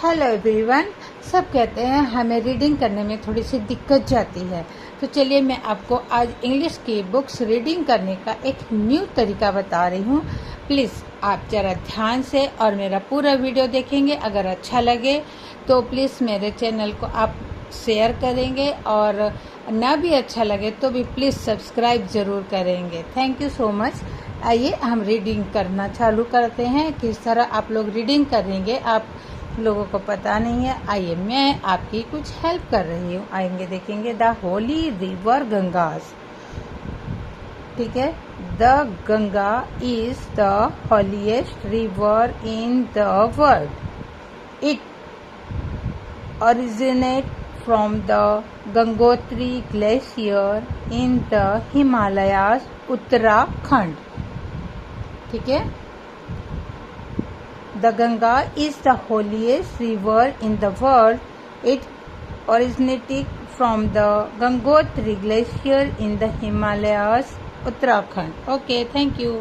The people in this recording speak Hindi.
Hello everyone. सब कहते हैं हमें रीडिंग करने में थोड़ी सी दिक्कत जाती है, तो चलिए मैं आपको आज इंग्लिश की बुक्स रीडिंग करने का एक न्यू तरीका बता रही हूँ। प्लीज़ आप ज़रा ध्यान से और मेरा पूरा वीडियो देखेंगे। अगर अच्छा लगे तो प्लीज़ मेरे चैनल को आप शेयर करेंगे, और ना भी अच्छा लगे तो भी प्लीज़ सब्सक्राइब ज़रूर करेंगे। Thank you so much. आइए हम रीडिंग करना चालू करते हैं। किस तरह आप लोग रीडिंग करेंगे आप लोगों को पता नहीं है। आइए मैं आपकी कुछ हेल्प कर रही हूँ। आएंगे देखेंगे द होली रिवर गंगास। ठीक है, the Ganga is the holiest river in the world. It originate from the Gangotri Glacier in the Himalayas, Uttarakhand. ठीक है, The Ganga is the holiest river in the world. It originated from the Gangotri Glacier in the Himalayas, Uttarakhand. Okay, thank you.